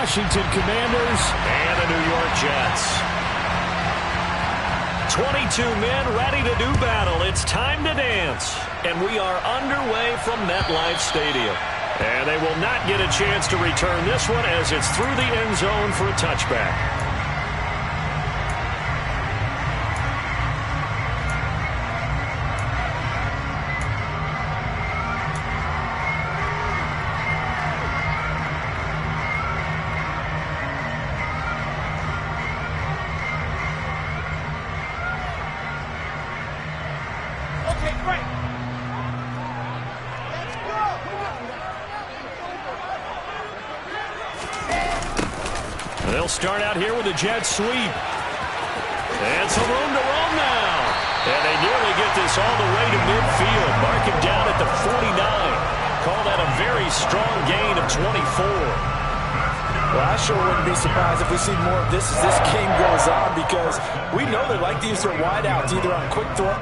Washington Commanders and the New York Jets. 22 men ready to do battle. It's time to dance. And we are underway from MetLife Stadium. And they will not get a chance to return this one as it's through the end zone for a touchback. They'll start out here with a jet sweep. And some room to run now. And they nearly get this all the way to midfield. Mark him down at the 49. Call that a very strong gain of 24. Well, I sure wouldn't be surprised if we see more of this as this game goes on, because we know they like to use their wideouts either on quick throw.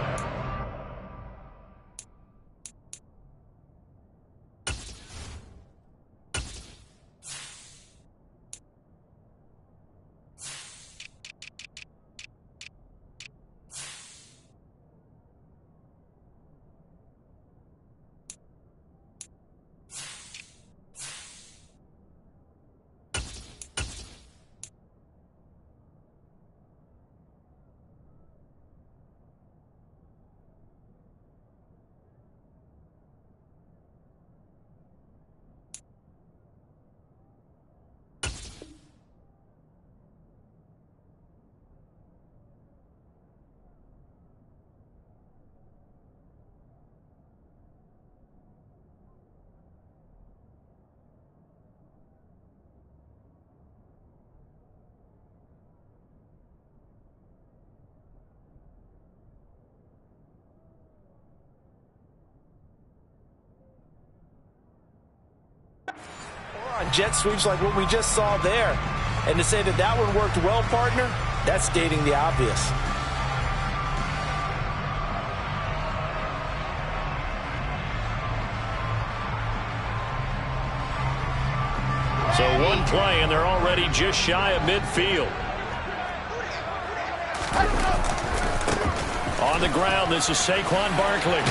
Jet sweeps like what we just saw there. And to say that that one worked well, partner, that's stating the obvious. So one play, and they're already just shy of midfield. On the ground, this is Saquon Barkley.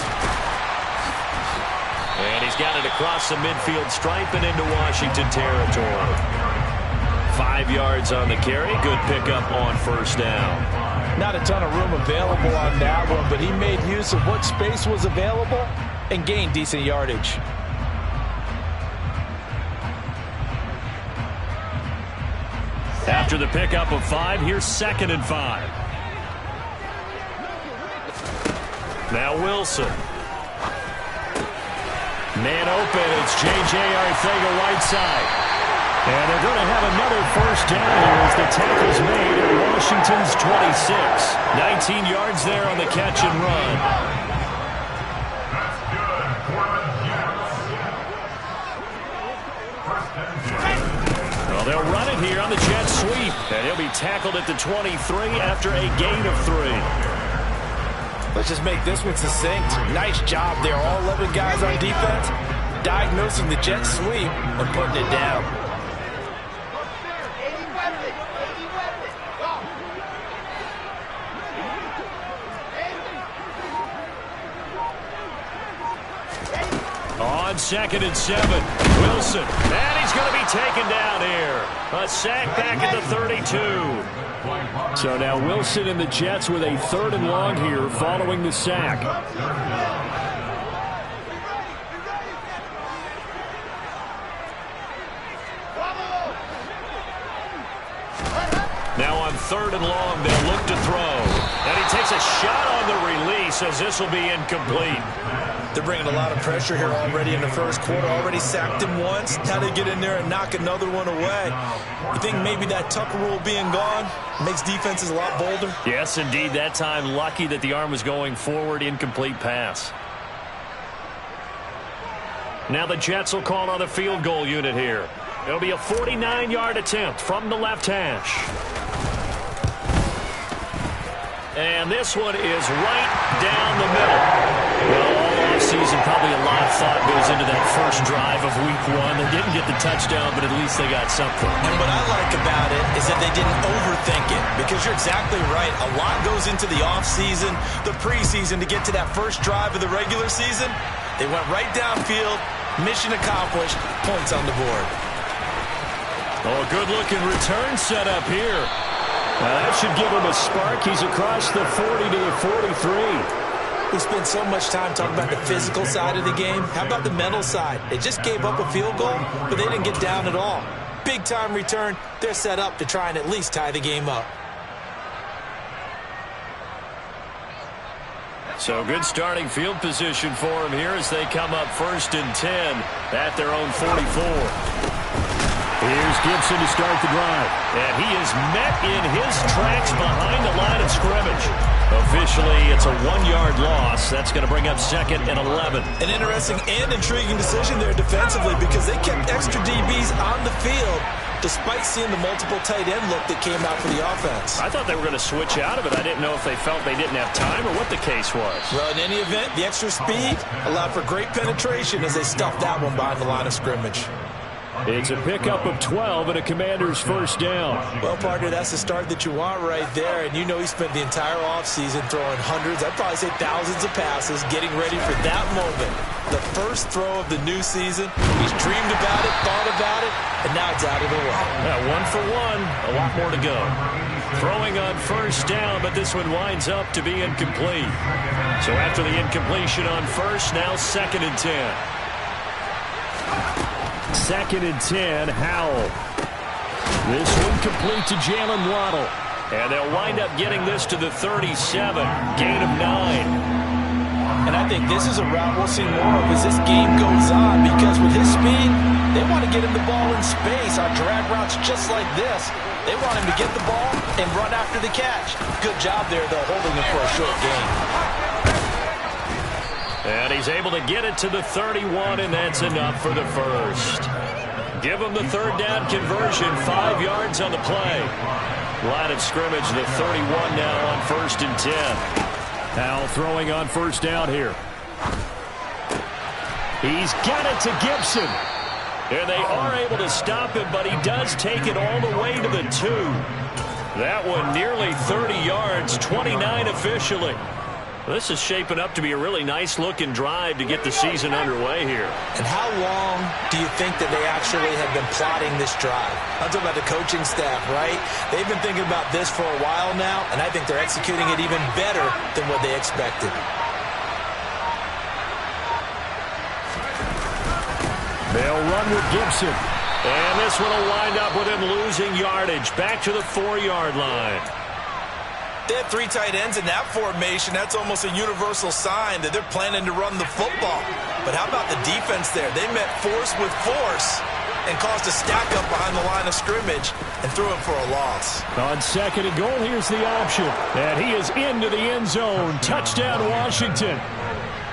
And he's got it across the midfield stripe and into Washington territory. 5 yards on the carry. Good pickup on first down. Not a ton of room available on that one, but he made use of what space was available and gained decent yardage. After the pickup of 5, here's 2nd and 5. Now Wilson. Man open, it's J.J. Arcega right side. And they're going to have another first down here as the tackle's made at Washington's 26. 19 yards there on the catch and run. Well, they'll run it here on the jet sweep. And he'll be tackled at the 23 after a gain of 3. Let's just make this one succinct. Nice job there. All 11 guys on defense diagnosing the jet sweep and putting it down. On 2nd and 7, Wilson. And he's going to be taken down here. A sack back at the 32. So now Wilson and the Jets with a 3rd and long here following the sack. Now on 3rd and long, they'll look to throw. And he takes a shot on the release as this will be incomplete. They're bringing a lot of pressure here already in the first quarter. Already sacked him once. Now they get in there and knock another one away. You think maybe that Tucker rule being gone makes defenses a lot bolder? Yes, indeed. That time, lucky that the arm was going forward. Incomplete pass. Now the Jets will call on the field goal unit here. It'll be a 49-yard attempt from the left hash. And this one is right down the middle. Well, offseason, probably a lot of thought goes into that first drive of week one. They didn't get the touchdown, but at least they got something. And what I like about it is that they didn't overthink it, because you're exactly right. A lot goes into the offseason, the preseason, to get to that first drive of the regular season. They went right downfield, mission accomplished, points on the board. Oh, a good-looking return set up here. Now that should give him a spark. He's across the 40 to the 43. We spent so much time talking about the physical side of the game. How about the mental side? They just gave up a field goal, but they didn't get down at all. Big-time return. They're set up to try and at least tie the game up. So good starting field position for him here as they come up 1st and 10 at their own 44. Here's Gibson to start the drive. And he is met in his tracks behind the line of scrimmage. Officially, it's a 1-yard loss. That's going to bring up 2nd and 11. An interesting and intriguing decision there defensively, because they kept extra DBs on the field despite seeing the multiple tight end look that came out for the offense. I thought they were going to switch out of it. I didn't know if they felt they didn't have time or what the case was. Well, in any event, the extra speed allowed for great penetration as they stuffed that one behind the line of scrimmage. It's a pickup of 12 and a Commander's first down. Well, partner, that's the start that you want right there. And you know he spent the entire offseason throwing hundreds, I'd probably say thousands of passes, getting ready for that moment. The first throw of the new season. He's dreamed about it, thought about it, and now it's out of the way. Yeah, 1 for 1, a lot more to go. Throwing on first down, but this one winds up to be incomplete. So after the incompletion on first, now 2nd and 10. 2nd and 10, Howell. This one complete to Jalen Waddle. And they'll wind up getting this to the 37. Gain of 9. And I think this is a route we'll see more of as this game goes on, because with his speed, they want to get him the ball in space on drag routes just like this. They want him to get the ball and run after the catch. Good job there, though, holding him for a short gain. And he's able to get it to the 31, and that's enough for the first. Give him the 3rd down conversion, 5 yards on the play. Line of scrimmage, the 31 now on 1st and 10. Howell throwing on first down here. He's got it to Gibson. And they are able to stop him, but he does take it all the way to the 2. That one nearly 30 yards, 29 officially. This is shaping up to be a really nice-looking drive to get the season underway here. And how long do you think that they actually have been plotting this drive? I'm talking about the coaching staff, right? They've been thinking about this for a while now, and I think they're executing it even better than what they expected. They'll run with Gibson. And this one will wind up with him losing yardage. Back to the 4-yard line. They have 3 tight ends in that formation. That's almost a universal sign that they're planning to run the football. But how about the defense there? They met force with force and caused a stack up behind the line of scrimmage and threw him for a loss. On 2nd and goal, here's the option. And he is into the end zone. Touchdown, Washington.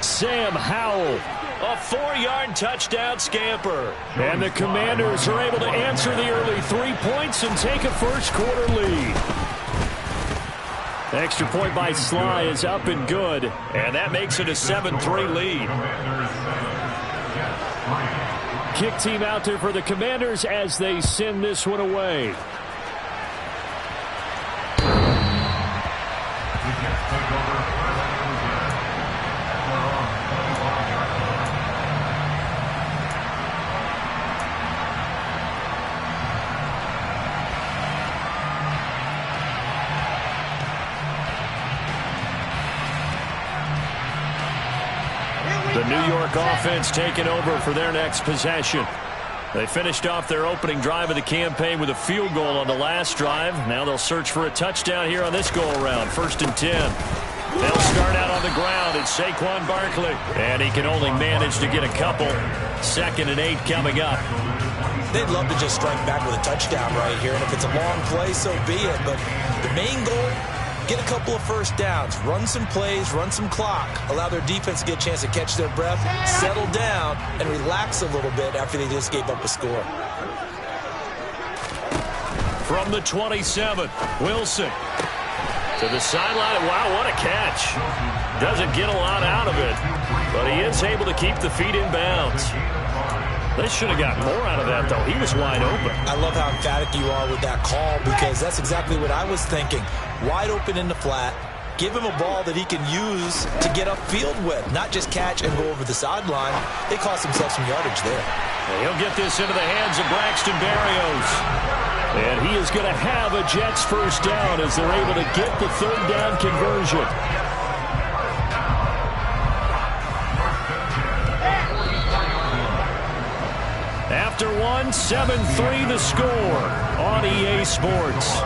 Sam Howell. A 4-yard touchdown scamper. And the Commanders are able to answer the early 3 points and take a first-quarter lead. Extra point by Sly is up and good, and that makes it a 7-3 lead. Kick team out there for the Commanders as they send this one away. The New York offense taking over for their next possession. They finished off their opening drive of the campaign with a field goal on the last drive. Now they'll search for a touchdown here on this go-around. 1st and 10. They'll start out on the ground. It's Saquon Barkley. And he can only manage to get a couple. 2nd and 8 coming up. They'd love to just strike back with a touchdown right here. And if it's a long play, so be it. But the main goal, get a couple of first downs, run some plays, run some clock, allow their defense to get a chance to catch their breath, settle down, and relax a little bit after they just gave up a score. From the 27, Wilson to the sideline. Wow, what a catch. Doesn't get a lot out of it. But he is able to keep the feet in bounds. They should have got more out of that, though. He was wide open. I love how emphatic you are with that call, because that's exactly what I was thinking. Wide open in the flat. Give him a ball that he can use to get upfield with, not just catch and go over the sideline. They cost themselves some yardage there. And he'll get this into the hands of Braxton Berrios. And he is going to have a Jets first down as they're able to get the third down conversion. After one, 7-3 the score on EA Sports.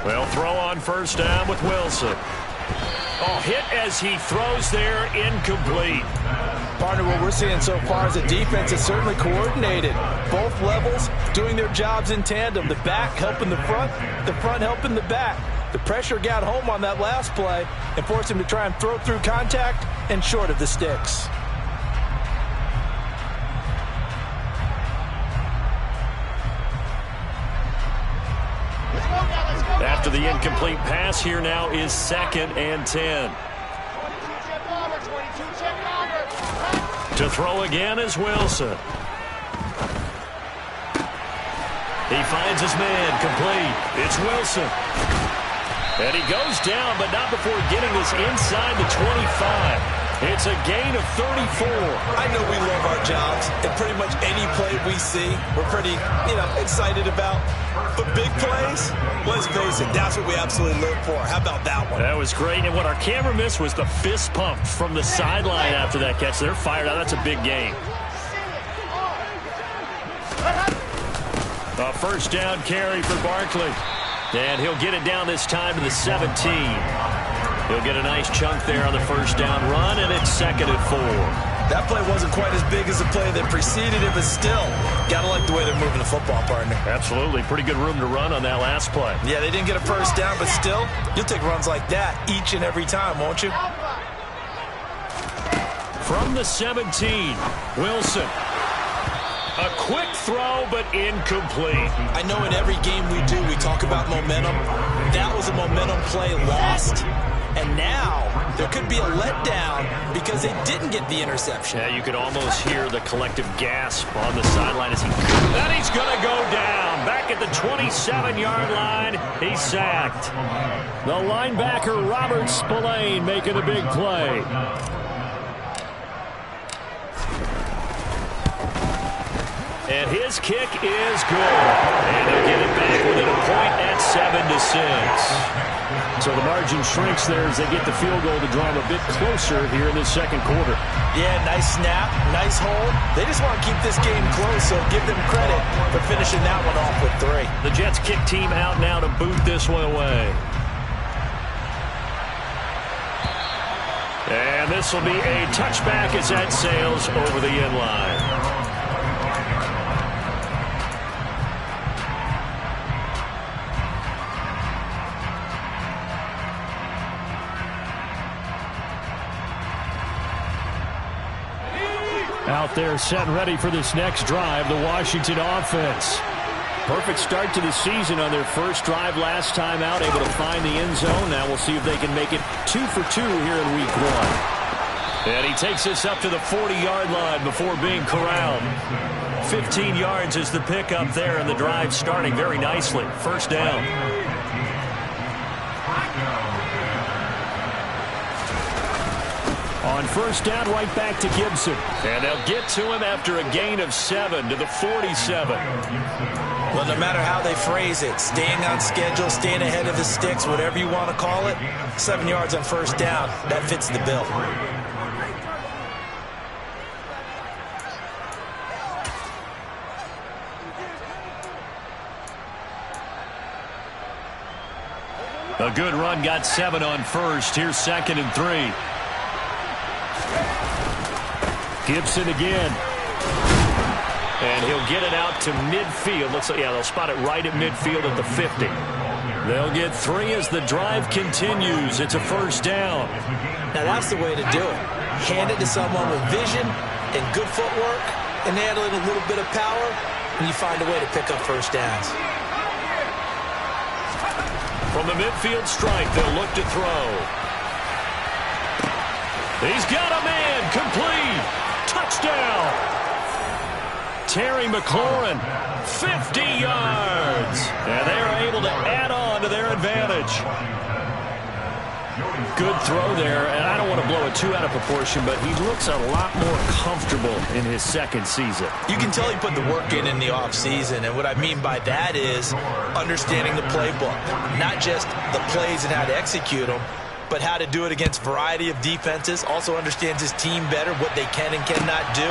Well, throw on first down with Wilson. Oh, hit as he throws there, incomplete. Partner, what we're seeing so far is the defense is certainly coordinated. Both levels doing their jobs in tandem. The back helping the front helping the back. The pressure got home on that last play and forced him to try and throw through contact and short of the sticks. After the incomplete pass, here now is 2nd and 10. To throw again is Wilson. He finds his man, complete. It's Wilson. And he goes down, but not before getting this inside the 25. It's a gain of 34. I know we love our jobs, and pretty much any play we see, we're pretty, excited about. But big plays, let's face it, that's what we absolutely live for. How about that one? That was great, and what our camera missed was the fist pump from the sideline after that catch. They're fired out. That's a big gain. A first down carry for Barkley. And he'll get it down this time to the 17. He'll get a nice chunk there on the first down run, and it's 2nd and 4. That play wasn't quite as big as the play that preceded it, but still, got to like the way they're moving the football, partner. Absolutely. Pretty good room to run on that last play. Yeah, they didn't get a first down, but still, you'll take runs like that each and every time, won't you? From the 17, Wilson. A quick throw, but incomplete. I know in every game we do, we talk about momentum. That was a momentum play lost. And now there could be a letdown because they didn't get the interception. Yeah, you could almost hear the collective gasp on the sideline as then he's going to go down. Back at the 27-yard line, he's sacked. The linebacker, Robert Spillane, making a big play. And his kick is good. And they'll get it back within a point at 7-6. So the margin shrinks there as they get the field goal to draw them a bit closer here in this second quarter. Yeah, nice snap, nice hold. They just want to keep this game close, so give them credit for finishing that one off with 3. The Jets kick team out now to boot this one away. And this will be a touchback as that sails over the end line. Out there set and ready for this next drive, the Washington offense. Perfect start to the season on their first drive last time out, able to find the end zone. Now we'll see if they can make it 2 for 2 here in week 1. And he takes this up to the 40-yard line before being corralled. 15 yards is the pickup there, and the drive starting very nicely. First down. On first down, right back to Gibson. And they'll get to him after a gain of 7 to the 47. Well, no matter how they phrase it, staying on schedule, staying ahead of the sticks, whatever you want to call it, 7 yards on first down, that fits the bill. A good run, got 7 on first. Here's 2nd and 3. Gibson again. And he'll get it out to midfield. Looks like, yeah, they'll spot it right at midfield at the 50. They'll get 3 as the drive continues. It's a first down. Now that's the way to do it. Hand it to someone with vision and good footwork, and add a little bit of power, and you find a way to pick up first downs. From the midfield stripe, they'll look to throw. He's got a man. Complete. Touchdown. Terry McLaurin, 50 yards. And they are able to add on to their advantage. Good throw there, and I don't want to blow it too out of proportion, but he looks a lot more comfortable in his second season. You can tell he put the work in the offseason, and what I mean by that is understanding the playbook, not just the plays and how to execute them, but how to do it against a variety of defenses. Also understands his team better, what they can and cannot do.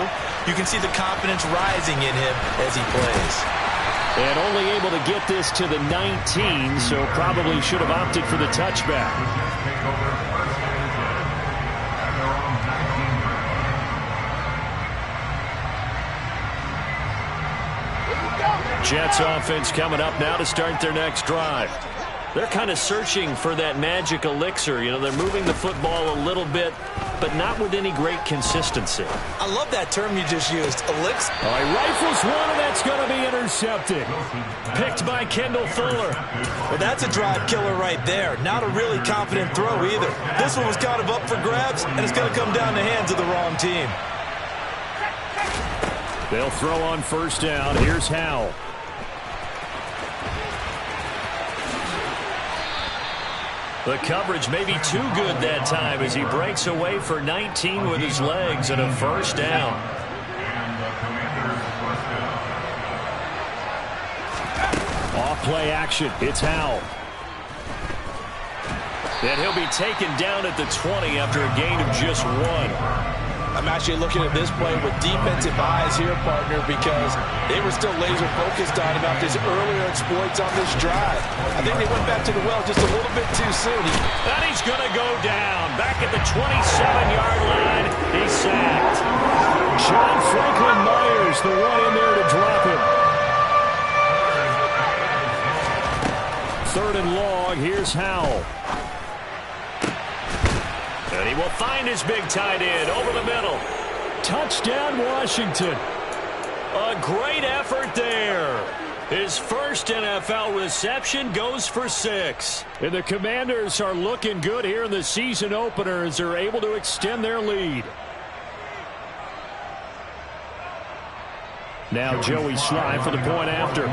You can see the confidence rising in him as he plays. And only able to get this to the 19, so probably should have opted for the touchback. Jets offense coming up now to start their next drive. They're kind of searching for that magic elixir. You know, they're moving the football a little bit, but not with any great consistency. I love that term you just used, elixir. All right, rifles one, and that's going to be intercepted. Picked by Kendall Fuller. Well, that's a drive killer right there. Not a really confident throw either. This one was kind of up for grabs, and it's going to come down the hands of the wrong team. They'll throw on first down. Here's Howell. The coverage may be too good that time as he breaks away for 19 with his legs and a first down. Off play action. It's Howell. And he'll be taken down at the 20 after a gain of just 1. I'm actually looking at this play with defensive eyes here, partner, because they were still laser focused on him after his earlier exploits on this drive. I think they went back to the well just a little bit too soon. And he's going to go down. Back at the 27-yard line. He's sacked. John Franklin Myers, the one in there to drop him. 3rd and long. Here's Howell. And he will find his big tight end over the middle. Touchdown, Washington. A great effort there. His first NFL reception goes for 6. And the Commanders are looking good here in the season opener as they're able to extend their lead. Now Joey Sly for the point after.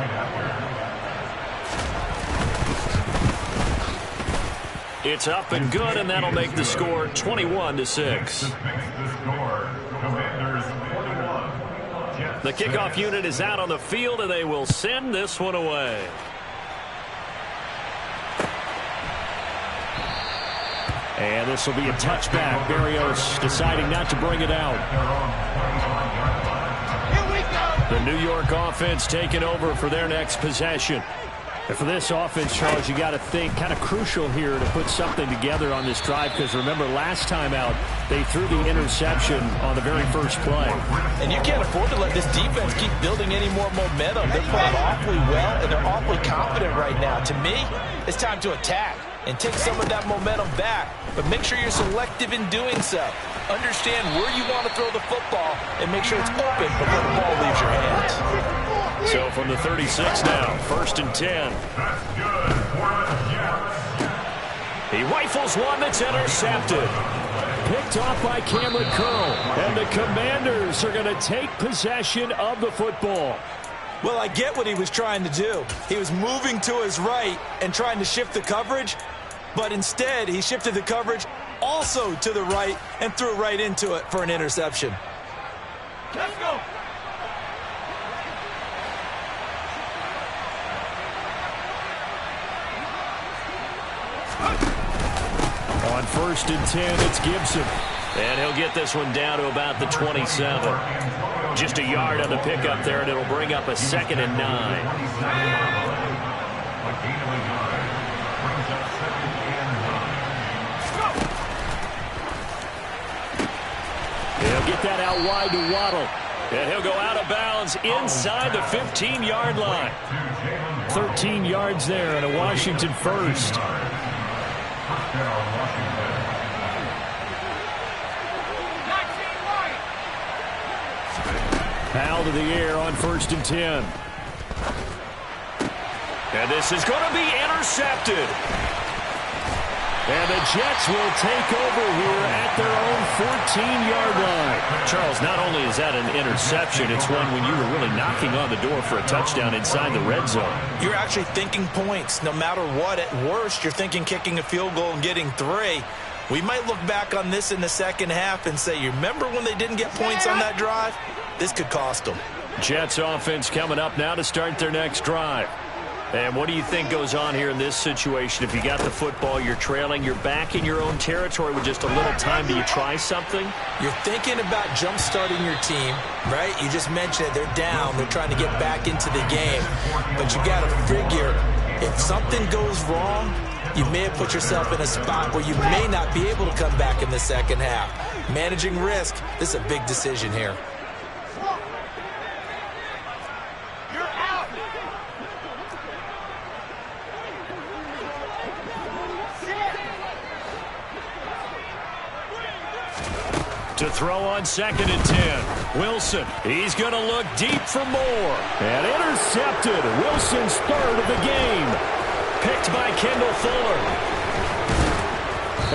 It's up and good, and that'll make the score 21-6. The kickoff unit is out on the field, and they will send this one away. And this will be a touchback. Berrios deciding not to bring it out. The New York offense taking over for their next possession. And for this offense, Charles, you got to think kind of crucial here to put something together on this drive, because remember last time out they threw the interception on the very first play. And you can't afford to let this defense keep building any more momentum. They're playing awfully well, and they're awfully confident right now. To me, it's time to attack and take some of that momentum back, but make sure you're selective in doing so. Understand where you want to throw the football and make sure it's open before the ball leaves your hands. So from the 36 now, 1st and 10. He rifles one that's intercepted. Picked off by Cameron Curl. And the Commanders are going to take possession of the football. Well, I get what he was trying to do. He was moving to his right and trying to shift the coverage, but instead he shifted the coverage also to the right and threw right into it for an interception. Let's go. On 1st and 10, it's Gibson. And he'll get this one down to about the 27. Just a yard on the pickup there, and it'll bring up a 2nd and 9. He'll get that out wide to Waddle. And he'll go out of bounds inside the 15-yard line. 13 yards there and a Washington first. Powell to the air on 1st and 10. And this is going to be intercepted. And the Jets will take over here at their own 14-yard line. Charles, not only is that an interception, it's one when you were really knocking on the door for a touchdown inside the red zone. You're actually thinking points. No matter what, at worst, you're thinking kicking a field goal and getting 3. We might look back on this in the second half and say, you remember when they didn't get points on that drive? This could cost them. Jets offense coming up now to start their next drive. And what do you think goes on here in this situation? If you got the football, you're trailing, you're back in your own territory with just a little time. Do you try something? You're thinking about jump-starting your team, right? You just mentioned it. They're down. They're trying to get back into the game. But you got to figure, if something goes wrong, you may have put yourself in a spot where you may not be able to come back in the second half. Managing risk, this is a big decision here. To throw on 2nd and 10. Wilson, he's going to look deep for more. And intercepted. Wilson's 3rd of the game. Picked by Kendall Fuller.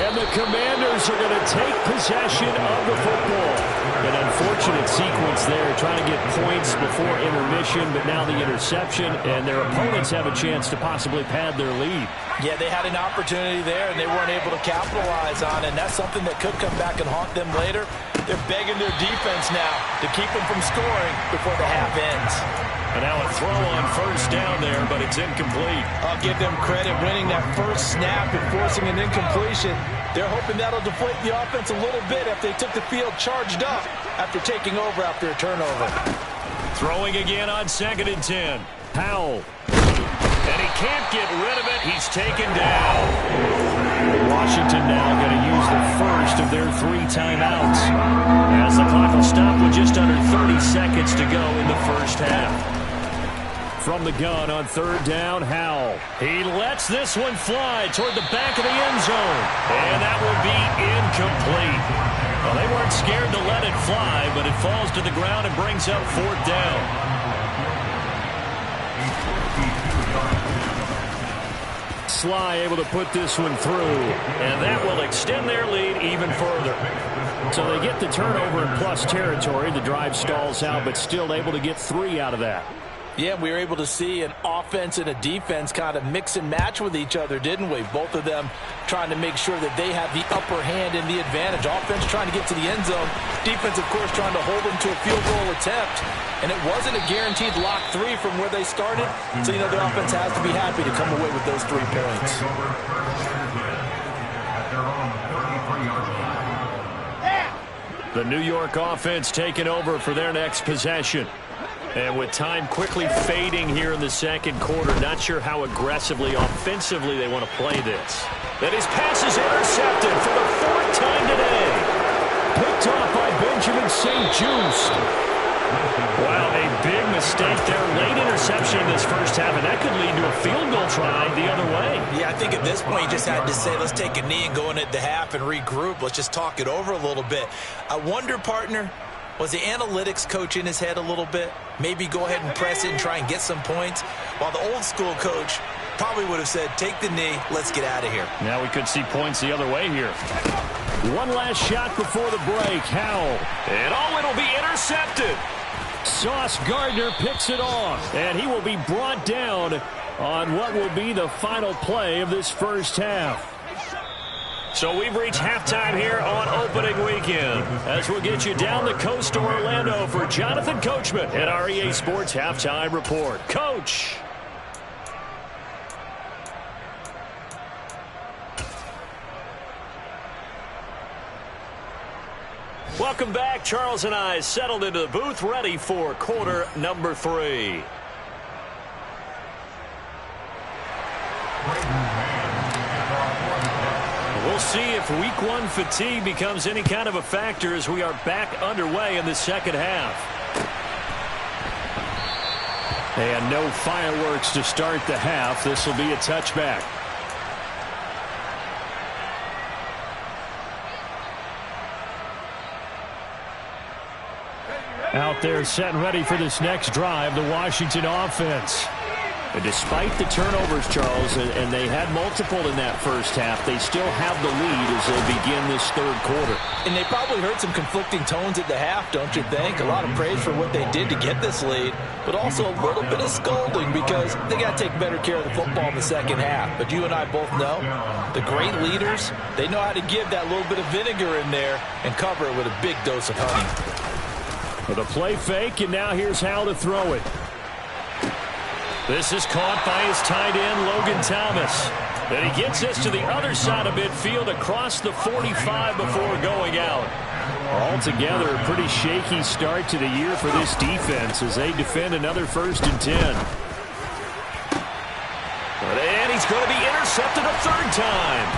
And the Commanders are going to take possession of the football. An unfortunate sequence there, trying to get points before intermission, but now the interception, and their opponents have a chance to possibly pad their lead. Yeah, they had an opportunity there, and they weren't able to capitalize on it, and that's something that could come back and haunt them later. They're begging their defense now to keep them from scoring before the half ends. And now a throw on 1st down there, but it's incomplete. I'll give them credit winning that first snap and forcing an incompletion. They're hoping that'll deflate the offense a little bit if they took the field charged up after taking over after a turnover. Throwing again on 2nd and 10. Powell. And he can't get rid of it. He's taken down. Washington now going to use the first of their 3 timeouts, as the clock will stop with just under 30 seconds to go in the first half. From the gun on 3rd down, Howell. He lets this one fly toward the back of the end zone. And that will be incomplete. Well, they weren't scared to let it fly, but it falls to the ground and brings up 4th down. Sly able to put this one through, and that will extend their lead even further. So they get the turnover in plus territory. The drive stalls out, but still able to get 3 out of that. Yeah, we were able to see an offense and a defense kind of mix and match with each other, didn't we? Both of them trying to make sure that they have the upper hand and the advantage. Offense trying to get to the end zone. Defense, of course, trying to hold them to a field goal attempt. And it wasn't a guaranteed lock 3 from where they started. So, you know, the offense has to be happy to come away with those 3 points. The New York offense taking over for their next possession. And with time quickly fading here in the second quarter, not sure how aggressively, offensively they want to play this. And his pass is intercepted for the 4th time today. Picked off by Benjamin St-Juste. Wow, a big mistake there. Late interception in this first half, and that could lead to a field goal try the other way. Yeah, I think at this point you just had to say, let's take a knee and go into the half and regroup. Let's just talk it over a little bit. I wonder, partner, was the analytics coach in his head a little bit? Maybe go ahead and press it and try and get some points? While the old school coach probably would have said, take the knee, let's get out of here. Now we could see points the other way here. One last shot before the break. Howell. And it'll be intercepted. Sauce Gardner picks it off. And he will be brought down on what will be the final play of this first half. So we've reached halftime here on opening weekend, as we'll get you down the coast to Orlando for Jonathan Coachman at our EA Sports Halftime Report. Coach. Welcome back. Charles and I settled into the booth, ready for quarter number 3. We'll see if week 1 fatigue becomes any kind of a factor as we are back underway in the second half. And no fireworks to start the half. This will be a touchback. Out there set and ready for this next drive, the Washington offense. And despite the turnovers, Charles, and they had multiple in that first half, they still have the lead as they begin this third quarter. And they probably heard some conflicting tones at the half, don't you think? A lot of praise for what they did to get this lead, but also a little bit of scolding because they got to take better care of the football in the second half. But you and I both know the great leaders, they know how to give that little bit of vinegar in there and cover it with a big dose of honey. With a play fake, and now here's how to throw it. This is caught by his tight end, Logan Thomas. And he gets this to the other side of midfield across the 45 before going out. Altogether, a pretty shaky start to the year for this defense as they defend another 1st and 10. And he's going to be intercepted a third time.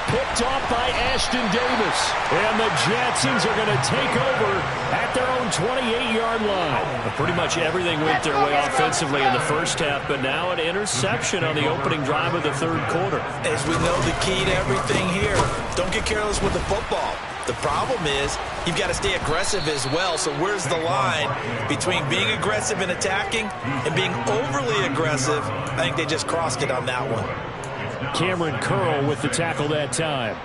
Picked off by Ashton Davis. And the Jetsons are going to take over at their own 28-yard line. Pretty much everything went their way offensively in the first half, but now an interception on the opening drive of the third quarter. As we know, the key to everything here, don't get careless with the football. The problem is you've got to stay aggressive as well. So where's the line between being aggressive and attacking and being overly aggressive? I think they just crossed it on that one. Cameron Curl with the tackle that time.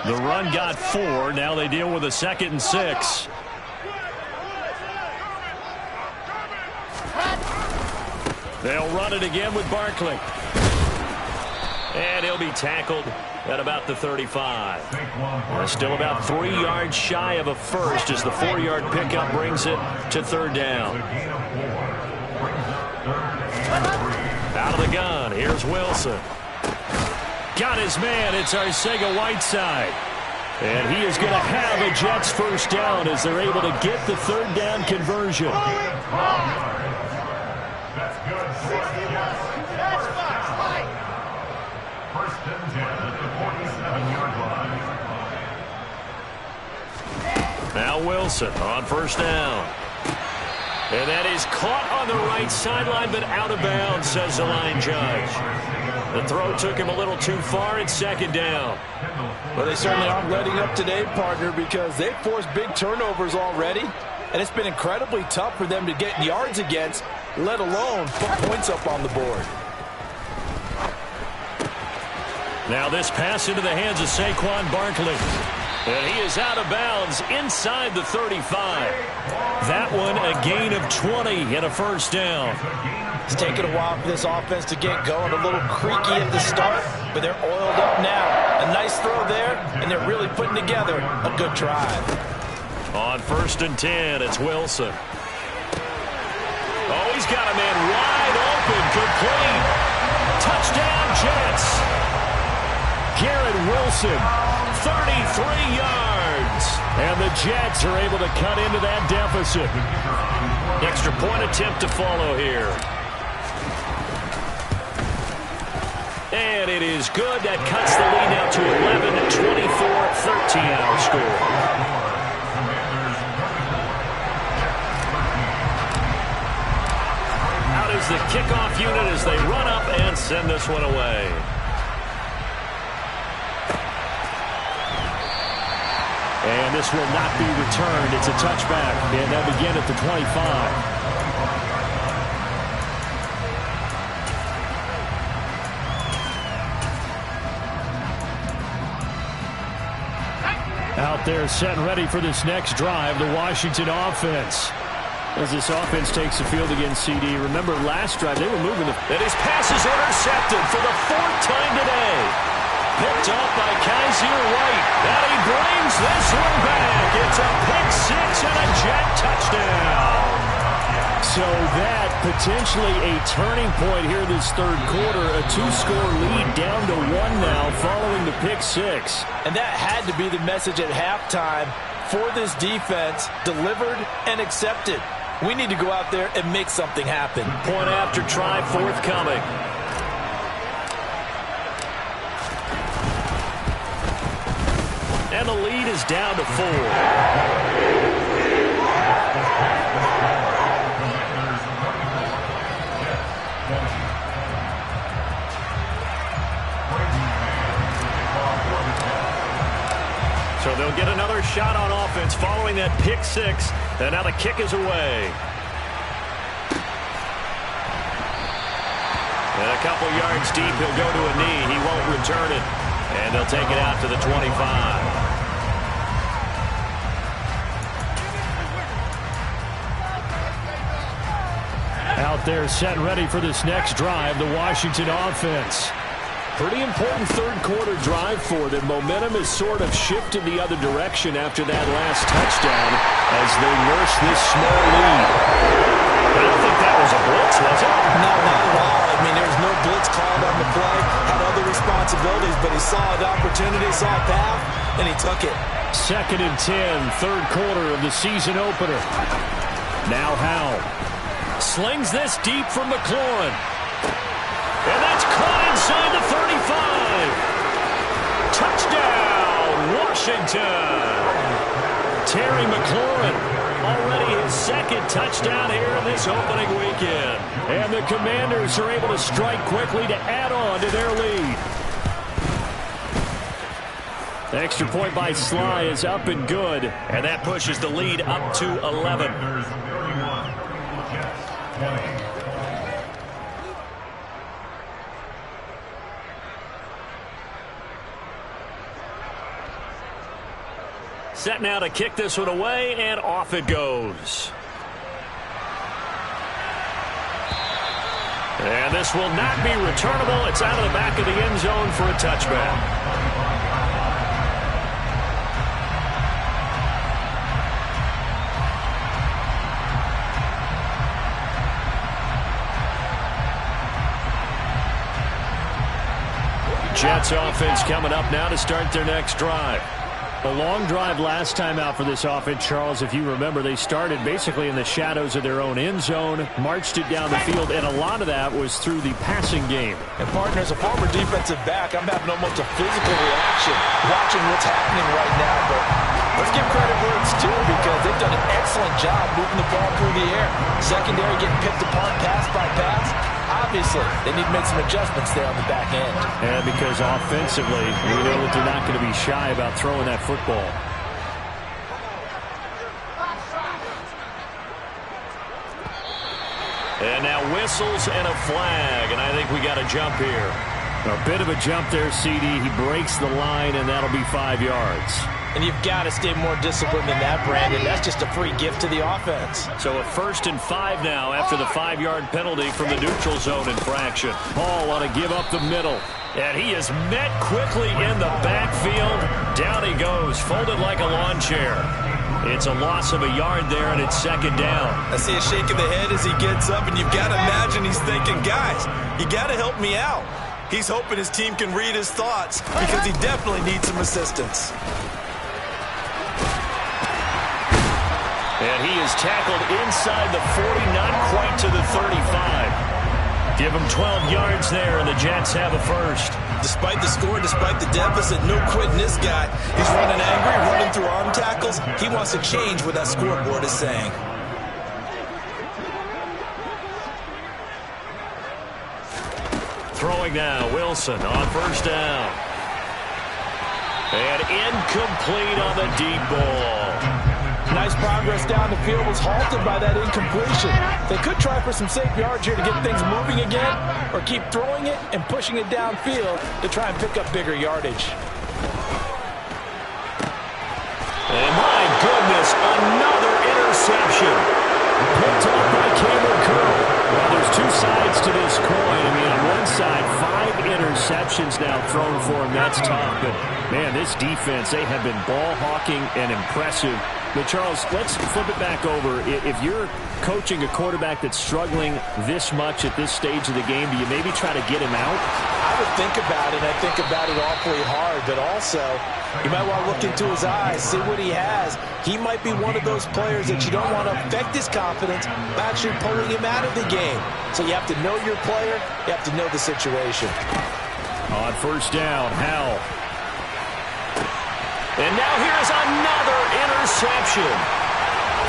The run got 4. Now they deal with a 2nd and 6. They'll run it again with Barkley. And he'll be tackled at about the 35. Still about 3 yards shy of a first as the 4-yard pickup brings it to 3rd down. Out of the gun, here's Wilson. Got his man, it's Arcega-Whiteside. And he is going to have a Jets first down as they're able to get the 3rd down conversion. Now Wilson on 1st down. And that is caught on the right sideline, but out of bounds, says the line judge. The throw took him a little too far. It's 2nd down. Well, they certainly aren't letting up today, partner, because they've forced big turnovers already. And it's been incredibly tough for them to get yards against, let alone put points up on the board. Now this pass into the hands of Saquon Barkley. And he is out of bounds inside the 35. That one a gain of 20 and a 1st down. It's taken a while for this offense to get going. A little creaky at the start, but they're oiled up now. A nice throw there, and they're really putting together a good drive. On 1st and 10, it's Wilson. Oh, he's got a man wide open, complete. Touchdown, Jets. Garrett Wilson, 33 yards. And the Jets are able to cut into that deficit. Extra point attempt to follow here. And it is good. That cuts the lead now to 11, 24, 13 our score. Out is the kickoff unit as they run up and send this one away. And this will not be returned. It's a touchback. And they'll begin at the 25. Out there set and ready for this next drive, the Washington offense. As this offense takes the field against CD. Remember last drive, they were moving the... And his pass is intercepted for the 4th time today. Picked up by Kaiser White. And he brings this one back. It's a pick 6 and a Jet touchdown. So that potentially a turning point here this third quarter. A 2-score lead down to 1 now following the pick 6. And that had to be the message at halftime for this defense. Delivered and accepted. We need to go out there and make something happen. Point after try forthcoming. And the lead is down to 4. So they'll get another shot on offense following that pick six. And now the kick is away. And a couple yards deep, he'll go to a knee. He won't return it. And they'll take it out to the 25. Out there set ready for this next drive, the Washington offense. Pretty important third-quarter drive for them. Momentum has sort of shifted the other direction after that last touchdown as they nurse this small lead. I don't think that was a blitz, was it? No, not at all. I mean, there was no blitz called on the play. Had other responsibilities, but he saw an opportunity, saw a path, and he took it. 2nd and 10, third quarter of the season opener. Now Howell slings this deep from McLaurin. And that's caught inside the 35. Touchdown, Washington. Terry McLaurin, already his second touchdown here in this opening weekend. And the Commanders are able to strike quickly to add on to their lead. The extra point by Sly is up and good. And that pushes the lead up to 11. Set now to kick this one away, and off it goes. And this will not be returnable. It's out of the back of the end zone for a touchback. Jets offense coming up now to start their next drive. A long drive last time out for this offense, Charles. If you remember, they started basically in the shadows of their own end zone, marched it down the field, and a lot of that was through the passing game. And, partner, as a former defensive back, I'm having almost a physical reaction watching what's happening right now. But let's give credit where it's due because they've done an excellent job moving the ball through the air. Secondary getting picked apart pass by pass. Obviously, they need to make some adjustments there on the back end. And because offensively, we know that they're not going to be shy about throwing that football. And now whistles and a flag, and I think we got a jump here. A bit of a jump there, CD. He breaks the line, and that'll be 5 yards. And you've got to stay more disciplined than that, Brandon. That's just a free gift to the offense. So a 1st and 5 now after the 5-yard penalty from the neutral zone infraction. Hall on a give up the middle. And he is met quickly in the backfield. Down he goes, folded like a lawn chair. It's a loss of a yard there, and it's 2nd down. I see a shake of the head as he gets up, and you've got to imagine he's thinking, guys, you got to help me out. He's hoping his team can read his thoughts because he definitely needs some assistance. And he is tackled inside the 40, not quite to the 35. Give him 12 yards there, and the Jets have a first. Despite the score, despite the deficit, no quitting this guy. He's running angry, running through arm tackles. He wants to change what that scoreboard is saying. Throwing now, Wilson on 1st down. And incomplete on the deep ball. Nice progress down the field, was halted by that incompletion. They could try for some safe yards here to get things moving again, or keep throwing it and pushing it downfield to try and pick up bigger yardage. And my goodness, another interception. Picked up by Cameron Curl. Well, there's two sides to this coin. I mean, on one side, 5 interceptions now thrown for him. That's tough. But, man, this defense, they have been ball hawking and impressive. But, Charles, let's flip it back over. If you're coaching a quarterback that's struggling this much at this stage of the game, do you maybe try to get him out? I would think about it. I think about it awfully hard. But also, you might want to look into his eyes, see what he has. He might be one of those players that you don't want to affect his confidence by actually pulling him out of the game. So you have to know your player. You have to know the situation. On 1st down, Howell. And now here's another interception.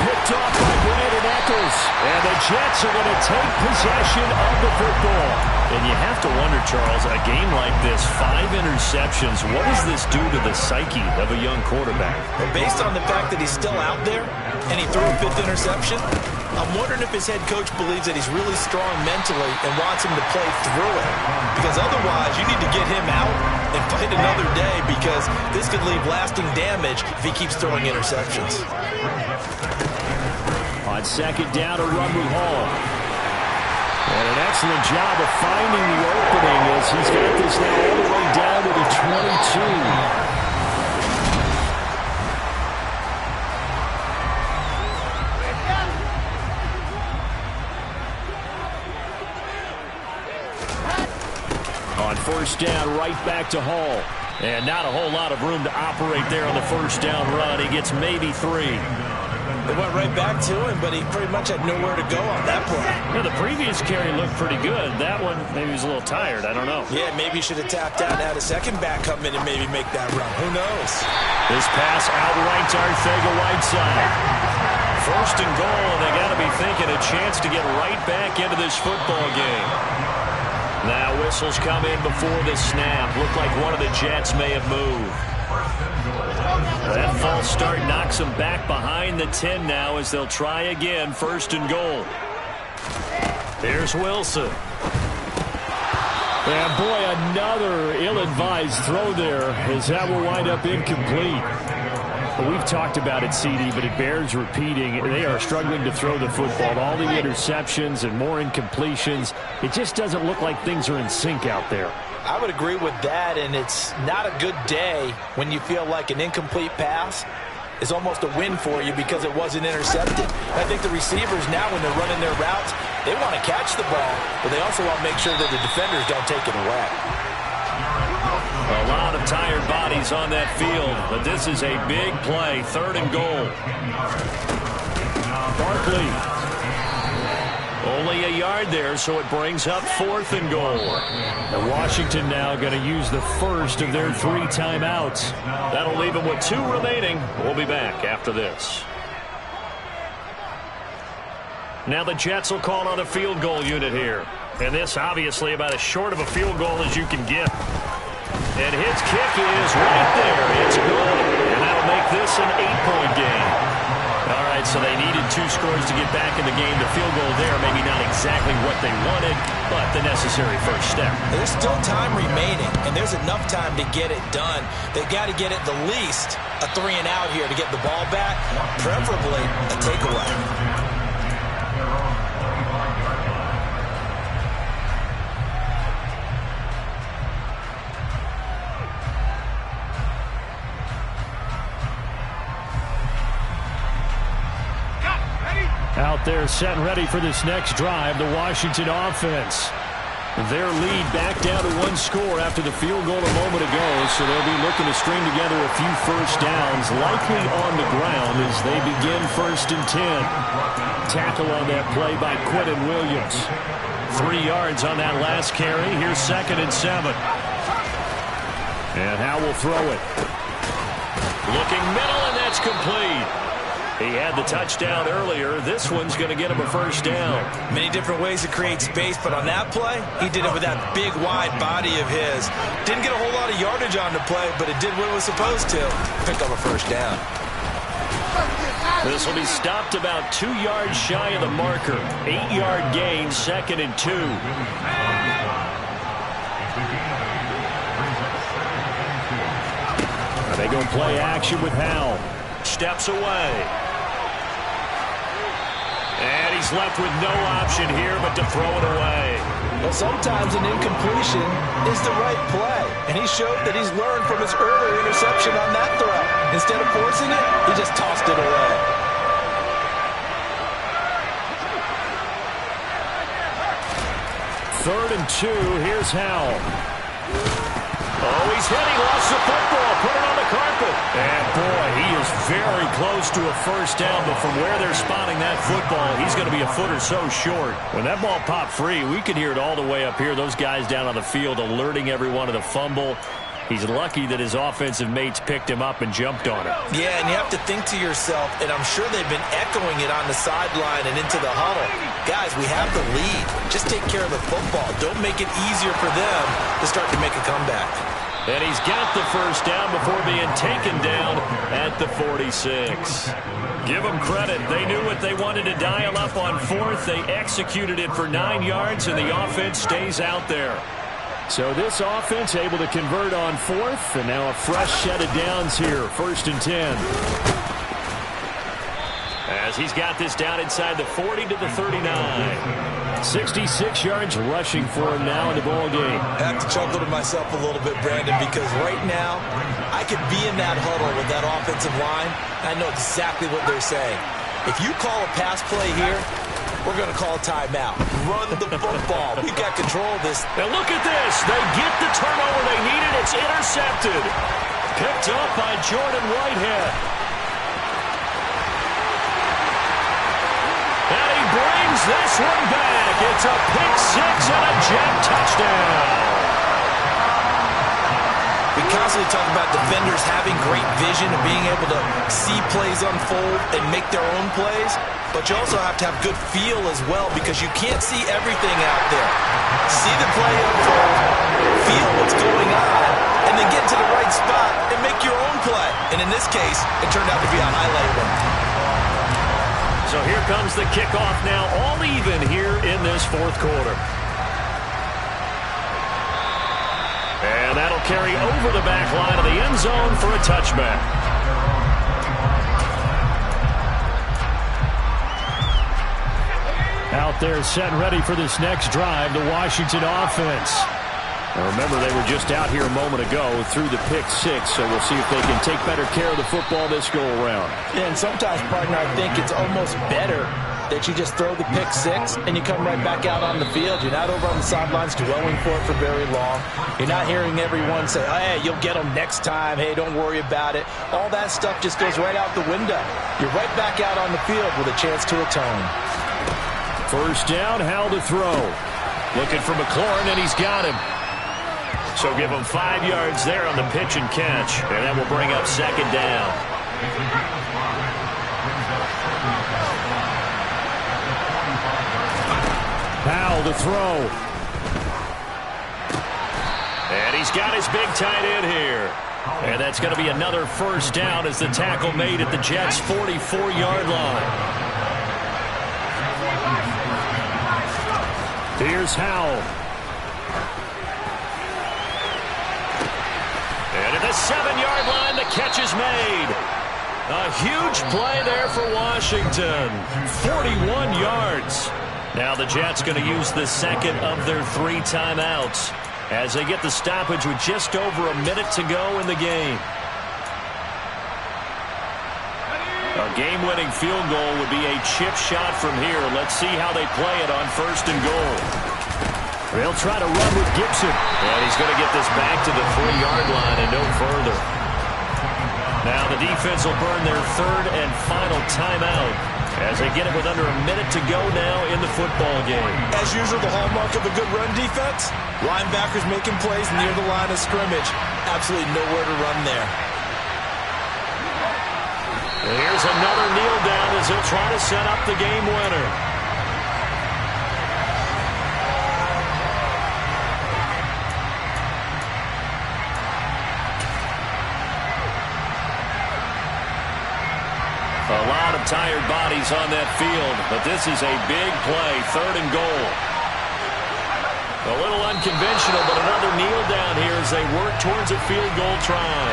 Picked Picked off by Brandon Echols. And the Jets are going to take possession of the football. And you have to wonder, Charles, a game like this, 5 interceptions, what does this do to the psyche of a young quarterback? Well, based on the fact that he's still out there and he threw a 5th interception, I'm wondering if his head coach believes that he's really strong mentally and wants him to play through it. Because otherwise, you need to get him out and fight another day, because this could leave lasting damage if he keeps throwing interceptions. On second down, a run with Hall. And an excellent job of finding the opening as he's got this now all the way down to the 22. On first down, right back to Hall. And not a whole lot of room to operate there on the first down run. He gets maybe 3. They went right back to him, but he pretty much had nowhere to go on that play. Yeah, the previous carry looked pretty good. That one, maybe he was a little tired. I don't know. Yeah, maybe he should have tapped out and had a second back come in and maybe make that run. Who knows? This pass outrights Arcega-Whiteside. First and goal, and they got to be thinking a chance to get right back into this football game. Now whistles come in before the snap. Looked like one of the Jets may have moved. That false start knocks them back behind the 10 now as they'll try again. First and goal. Here's Wilson. And boy, another ill-advised throw there as that will wind up incomplete. We've talked about it, CD, but it bears repeating. They are struggling to throw the football. All the interceptions and more incompletions. It just doesn't look like things are in sync out there. I would agree with that, and it's not a good day when you feel like an incomplete pass is almost a win for you because it wasn't intercepted. I think the receivers now, when they're running their routes, they want to catch the ball, but they also want to make sure that the defenders don't take it away. A lot of tired bodies on that field, but this is a big play. Third and goal. Barkley. Only a yard there, so it brings up 4th and goal. And Washington now going to use the first of their 3 timeouts. That'll leave them with 2 remaining. We'll be back after this. Now the Jets will call on a field goal unit here. And this obviously about as short of a field goal as you can get. And his kick is right there. It's good. And that'll make this an 8-point game. All right, so they needed 2 scores to get back in the game. The field goal there, maybe not exactly what they wanted, but the necessary first step. There's still time remaining, and there's enough time to get it done. They've got to get at the least a 3-and-out here to get the ball back, preferably a takeaway. Out there set and ready for this next drive, the Washington offense. Their lead back down to 1 score after the field goal a moment ago, so they'll be looking to string together a few first downs, likely on the ground as they begin 1st and 10. Tackle on that play by Quentin Williams. 3 yards on that last carry. Here's 2nd and 7. And Howe will throw it. Looking middle, and that's complete. He had the touchdown earlier. This one's going to get him a first down. Many different ways to create space, but on that play, he did it with that big, wide body of his. Didn't get a whole lot of yardage on the play, but it did what it was supposed to. Pick up a first down. This will be stopped about 2 yards shy of the marker. 8-yard gain, 2nd and 2. They go play action with Howell. Steps away. And he's left with no option here but to throw it away. Well, sometimes an incompletion is the right play. And he showed that he's learned from his earlier interception on that throw. Instead of forcing it, he just tossed it away. Third and 2. Here's Howell. Oh, he's hit. He lost the football. Put it on the carpet. And, boy, he is very close to a first down. But from where they're spotting that football, he's going to be a foot or so short. When that ball popped free, we could hear it all the way up here. Those guys down on the field alerting everyone of the fumble. He's lucky that his offensive mates picked him up and jumped on him. Yeah, and you have to think to yourself, and I'm sure they've been echoing it on the sideline and into the huddle. Guys, we have the lead. Just take care of the football. Don't make it easier for them to start to make a comeback. And he's got the first down before being taken down at the 46. Give them credit. They knew what they wanted to dial up on fourth. They executed it for 9 yards, and the offense stays out there. So this offense able to convert on fourth, and now a fresh set of downs here, 1st and 10. As he's got this down inside the 40 to the 39. 66 yards rushing for him now in the ball game. I have to chuckle to myself a little bit, Brandon, because right now I could be in that huddle with that offensive line. I know exactly what they're saying. If you call a pass play here, we're going to call a timeout. Run the football. We've got control of this. Now look at this. They get the turnover they needed. It's intercepted. Picked up by Jordan Whitehead. And he brings this one back. It's a pick six and a Jet touchdown. We constantly talk about defenders having great vision and being able to see plays unfold and make their own plays, but you also have to have good feel as well because you can't see everything out there. See the play unfold, feel what's going on, and then get to the right spot and make your own play. And in this case, it turned out to be a highlight one. So here comes the kickoff now, all even here in this 4th quarter. And that'll carry over the back line of the end zone for a touchback. Out there set and ready for this next drive, the Washington offense. Now remember, they were just out here a moment ago through the pick six, so we'll see if they can take better care of the football this go-around. Yeah, and sometimes, partner, I think it's almost better that you just throw the pick six and you come right back out on the field. You're not over on the sidelines dwelling for it for very long. You're not hearing everyone say, oh, hey, you'll get them next time. Hey, don't worry about it. All that stuff just goes right out the window. You're right back out on the field with a chance to atone. First down, Howell to throw. Looking for McLaurin, and he's got him. So give him 5 yards there on the pitch and catch, and that will bring up 2nd down. Howell to throw. And he's got his big tight end here. And that's going to be another first down as the tackle made at the Jets' 44-yard line. Here's Howell. And at the 7-yard line, the catch is made. A huge play there for Washington. 41 yards. Now the Jets going to use the second of their 3 timeouts as they get the stoppage with just over a minute to go in the game. A game-winning field goal would be a chip shot from here. Let's see how they play it on 1st and goal. They'll try to run with Gibson. And he's going to get this back to the 3-yard line and no further. Now the defense will burn their 3rd and final timeout as they get it with under a minute to go now in the football game. As usual, the hallmark of a good run defense, linebackers making plays near the line of scrimmage. Absolutely nowhere to run there. And here's another kneel down as he'll try to set up the game winner. A lot of tired bodies on that field, but this is a big play, 3rd and goal. A little unconventional, but another kneel down here as they work towards a field goal try.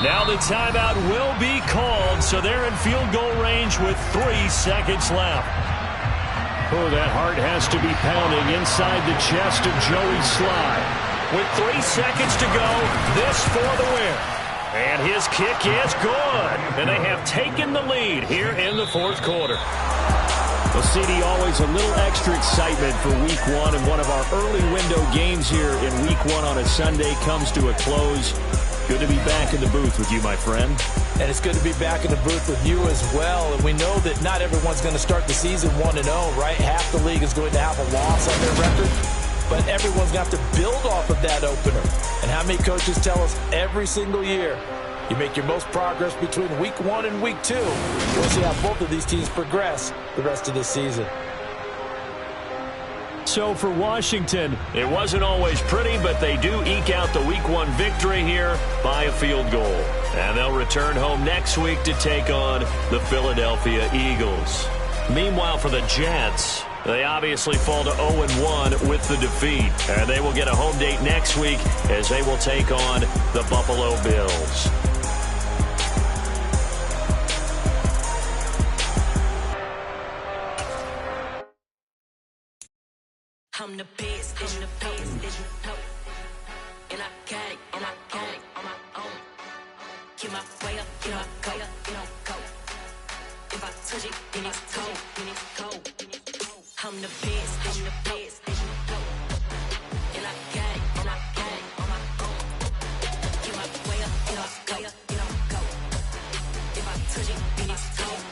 Now the timeout will be called, so they're in field goal range with 3 seconds left. Oh, that heart has to be pounding inside the chest of Joey Slye. With 3 seconds to go, this for the win. And his kick is good. And they have taken the lead here in the 4th quarter. Well, CD, always a little extra excitement for Week 1, and one of our early window games here in Week 1 on a Sunday comes to a close. Good to be back in the booth with you, my friend. And it's good to be back in the booth with you as well. And we know that not everyone's going to start the season 1-0, right? Half the league is going to have a loss on their record. But everyone's going to have to build off of that opener. And how many coaches tell us every single year, you make your most progress between week 1 and week 2. We'll see how both of these teams progress the rest of this season. So for Washington, it wasn't always pretty, but they do eke out the Week 1 victory here by a field goal. And they'll return home next week to take on the Philadelphia Eagles. Meanwhile, for the Jets, they obviously fall to 0-1 with the defeat. And they will get a home date next week as they will take on the Buffalo Bills. I'm the best, I'm the best, and I got it, on my own. Get my way up, get on go. If I touch it, then it's cold. I'm the best, and I got it, on my own. Get my way up, get on go. If I touch it, then it's cold.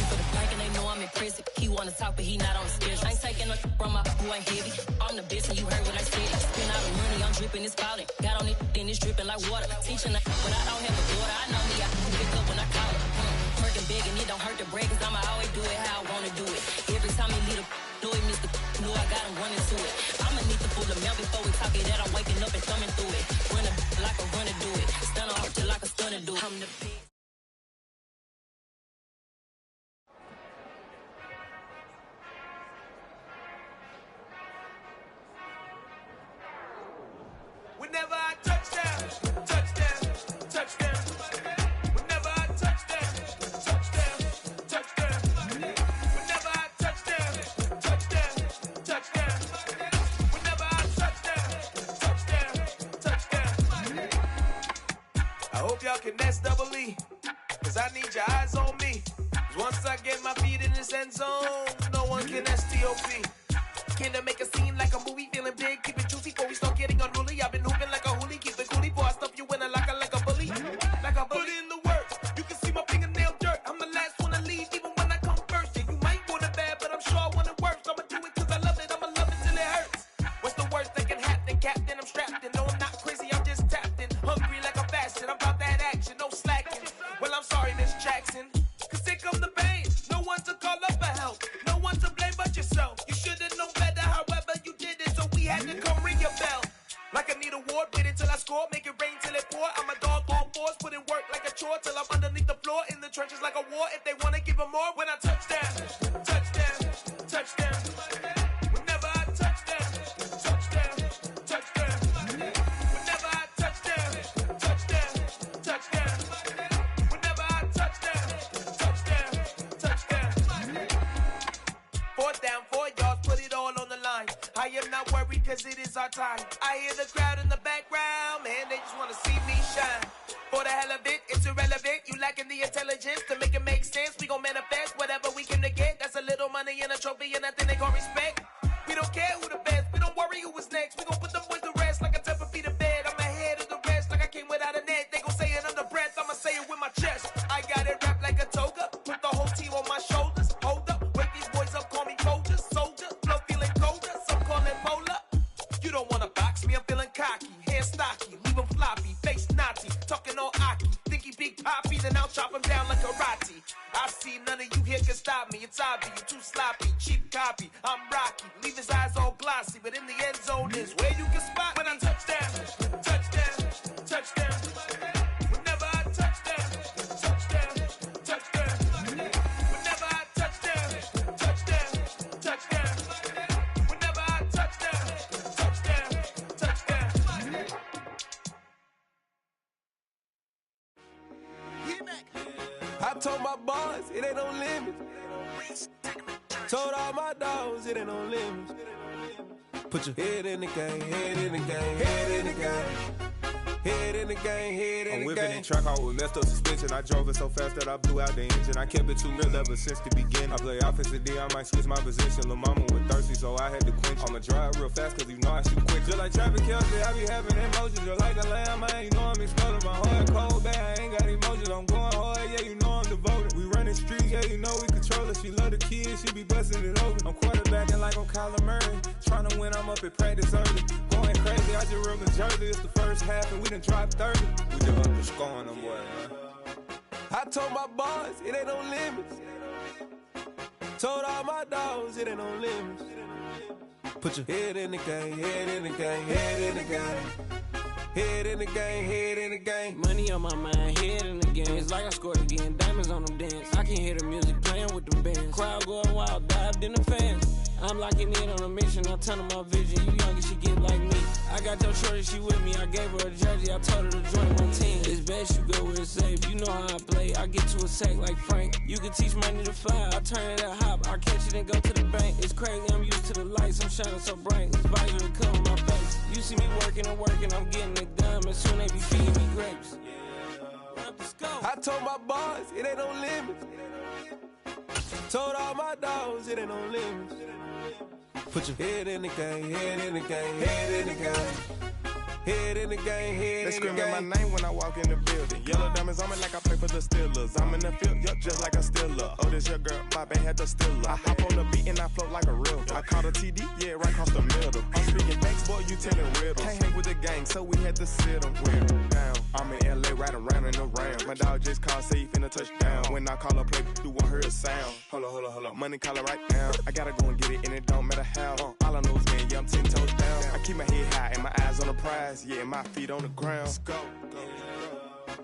For the blank and they know I'm impressive. He wanna talk, but he not on the schedule. I ain't taking no from my who ain't heavy. I'm the best and you heard what I said. Spend all the money, I'm dripping, it's falling. Got on it, then it's dripping like water. Teaching when I don't have a daughter, I know me, I can pick up when I call it. Working big and it don't hurt to break, cause I'ma always do it how I wanna do it. Every time he lead a know he missed the know I got him running to it. I'ma need to pull the mail before we talk it that I'm waking up and thumbing through it. Run like a runner do it. Stun off till like a stunner do it. I'm the best. Whenever I touchdown. Whenever I touchdown. Whenever I touchdown. Whenever I touchdown. I hope y'all can nest double E, cause I need your eyes on me. Cause once I get my feet in this end zone, no one can STOP. Can I make a scene like a movie, feeling big, keep it juicy before we start getting unruly. I've been hooping like a hoolie, keep it coolie before I stuff you in a locker like a bully. Like a bully. Put in the work, you can see my fingernail dirt. I'm the last one to leave, even when I come first. Yeah, you might want it bad, but I'm sure I want it worse. I'ma do it cause I love it, I'ma love it till it hurts. What's the worst that can happen, Captain? I'm strapped in, no I'm not crazy, I'm just tapped in. Hungry like a fashion, I'm about that action, no slacking. Well, I'm sorry, Miss Jackson, cause here come the pain. No one to call up for help, no one to blame but yourself. You should've known better, however you did it, so we had to come ring your bell. Like I need a ward, wait until I score, make it rain till it pour. I'm a dog on force, put in work like a chore till I'm underneath the floor, in the trenches like a war. If they wanna give them more, when I touchdown. Whenever I touchdown. Whenever I touchdown. Whenever I touchdown. Fourth down, 4 yards, put it all on the line. I am not worried cause it is our time. I hear the crowd in the background, man, they just wanna see me shine. For the hell of it, it's irrelevant. You lacking the intelligence to make it make sense. We gon' manifest whatever we came to get. That's a little money and a trophy and nothing they gon' respect. We don't care who the best, we don't worry who is next. We gon' put them boys to rest like a 10 feet of bed. I'm ahead of the rest like I came without a net. They gon' say it under breath, I'ma say it with my chest. I got it wrapped like a toga, put the whole team on my shoulders. Hold up, wake these boys up, call me soldier, flow feeling colder, some call it polar. You don't wanna box me, I'm feeling cocky, hair stocky, leave him floppy, face naughty, talking all aki, think he big poppy, then I'll chop him down like karate. I see none of you here can stop me, it's obvious, you too sloppy, cheap copy, I'm Rocky, leave his eyes all glossy, but in the end zone is where you can spot when I touchdown. Whenever I touchdown. Whenever I touchdown. Whenever I touchdown. I told my boys it ain't no limits. Told all my dogs it ain't no limits. Put your head in the game, head in the game, head in the game. Head in the game, head in the game. I'm whipping the track out with messed up suspension. I drove it so fast that I blew out the engine. I kept it too real ever since the beginning. I play offensive D, I might switch my position. Lil' mama was thirsty, so I had to quench. I'ma drive real fast, cause you know I shoot quick. Just like Travis Kelce, I be having emotions. Just like a lamb, man, you know I'm exploding. My heart cold, bad, I ain't got emotions. I'm going hard, yeah, you know I'm devoted. We running streets, yeah, you know we control it. She love the kids, she be busting it over. I'm quarterbacking like I'm Kyler Murray. Trying to win, I'm up at practice early. Going crazy, I just real the jersey. It's the first half and we done dropped 30. We just underscoring them, boy, man. I told my boys, it ain't no limits. Told all my dogs, it ain't no limits. Put your head in the game, head in the game, head in the game. Head in the game, head in the game. Money on my mind, head in the game. It's like I scored again, diamonds on them dance. I can hear the music playing with them bands. Crowd going wild, dived in the fans. I'm locking in on a mission, I'm turning my vision. You young and she get like me. I got your shorty, she with me. I gave her a jersey, I told her to join my team. It's best you go where it's safe. You know how I play, I get to a sack like Frank. You can teach money to fly, I turn it at hop. I catch it and go to the bank. It's crazy, I'm used to the lights, I'm shining so bright. This visor to cover my face. You see me working and working, I'm getting it done. And soon they be feeding me grapes. I told my boys, it ain't no limits. Told all my dogs, it ain't no limits. Put your head in the game, head in the game, head in the game. Head in the game, head They in the game. screaming my name when I walk in the building. Yellow diamonds on me like I play for the Steelers. I'm in the field, yup, just like a Steeler. Oh, this your girl, my band had the Steeler. I hop on the beat and I float like a river. I caught a TD, yeah, right across the middle. I'm speaking thanks, boy, you telling riddles. Can't hang with the gang, so we had to sit them down. I'm in LA, riding around in the ram. My dog just called, say he finna touchdown. When I call a play, you won't hear a sound. Hold up, money call it right now. I gotta go and get it, and it don't matter how. All I know is man, yeah, I'm 10 toes down. I keep my head high and my eyes on the prize. Yeah, and my feet on the ground. Let's go.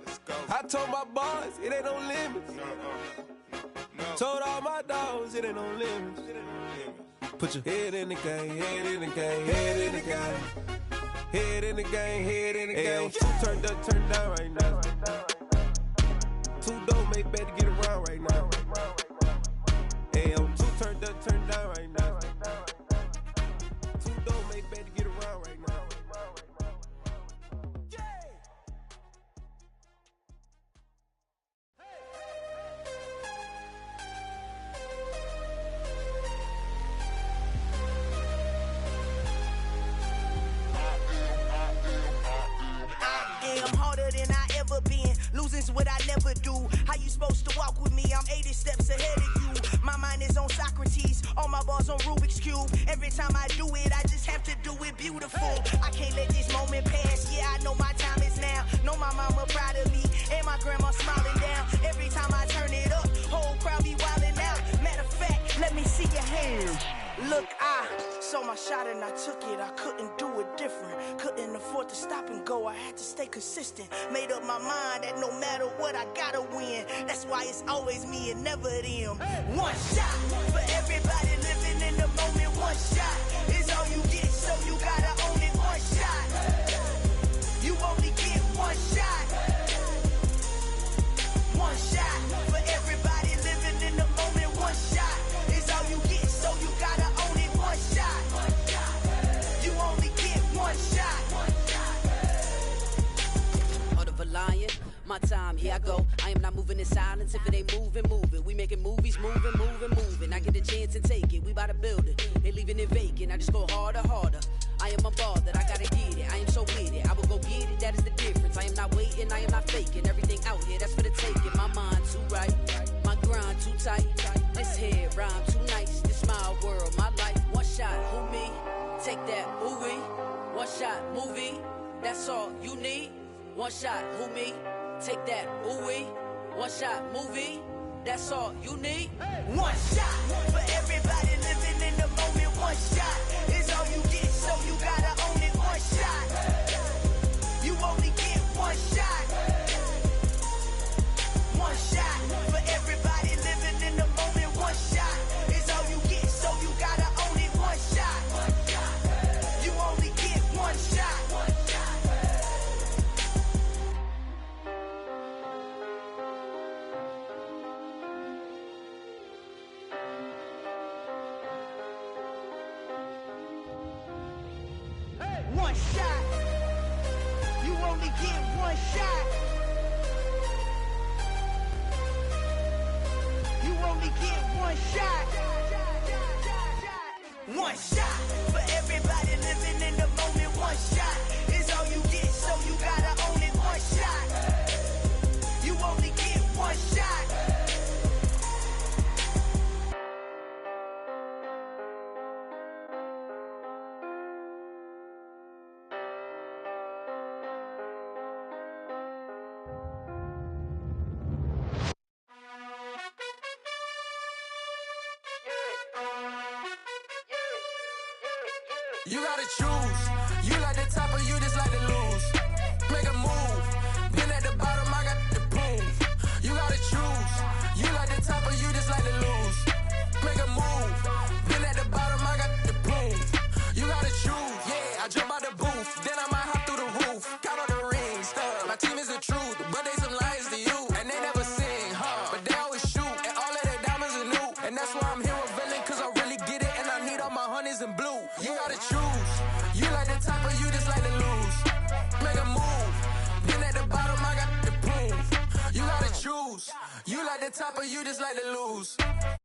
Let's go. I told my boys, it ain't no limits. No. Told all my dogs, it ain't no limits. Put your head in the game, head in the game, head in the game. Head in the game, head in the game. Two turned up, turned down right now. Two dope make better get around right now. Hey, I'm two turned up, turned down right now. Two dope make better get around right now. Losing's what I never do. How you supposed to walk with me? I'm 80 steps ahead of you. My mind is on Socrates, all my balls on Rubik's Cube. Every time I do it, I just have to do it beautiful. I can't let this moment pass. Yeah, I know my time is now. Know my mama proud of me, and my grandma smiling down. Every time I turn it up, whole crowd be wildin' out. Matter of fact, let me see your hands. Look, I saw my shot and I took it. I couldn't do it different. Couldn't afford to stop and go. I had to stay consistent. Made up my mind that no matter what, I gotta win. That's why it's always me and never them. One shot for everybody living in the moment. One shot is all you get, so you gotta own it. One shot. You only get one shot. One shot for everybody living in the moment. One shot is all you get, so you gotta own it. One shot. You only get one shot. Heart of a lion, my time, here I go. I am not moving in silence. If it ain't moving, moving. We making movies, moving. I get a chance and take it. We bout to build it. They leaving it vacant. I just go harder. I am a ball that I gotta get it. I am so with it. I will go get it. That is the difference. I am not waiting. I am not faking. Everything out here, that's for the taking. My mind too right. My grind too tight. This head rhyme too nice. This my world, my life. One shot, who me? Take that, movie. One shot, movie. That's all you need. One shot, who me? Take that, ooh-wee. One shot, movie. That's all you need. One shot for everybody living in the moment. One shot is all you get, so you gotta own it. One shot. You only get one shot. One shot for everybody living in the moment. One shot is all you get, so you gotta own it. One shot. You only get one shot. One shot. You only get one shot. You only get one shot. One shot for everybody living in the moment. One shot is all you get, so you gotta own it. One shot. You only get one shot. You gotta choose. You like the top or you just like to lose. Make a move. Been at the bottom, I got the proof. You gotta choose. You like the top or you just like to lose. Make a move. Been at the bottom, I got the proof. You gotta choose. Yeah, I jump out the booth. Then I might hop through the roof. Count on the rings. My team is the truth, but they some liars to you. And they never sing, but they always shoot. And all of their diamonds are new. And that's why I'm here with villain, cause I really get it. And I need all my honeys in blue. You gotta choose. You like the top or you just like to lose. Make a move. Been at the bottom, I got the proof. You gotta choose. You like the top or you just like to lose.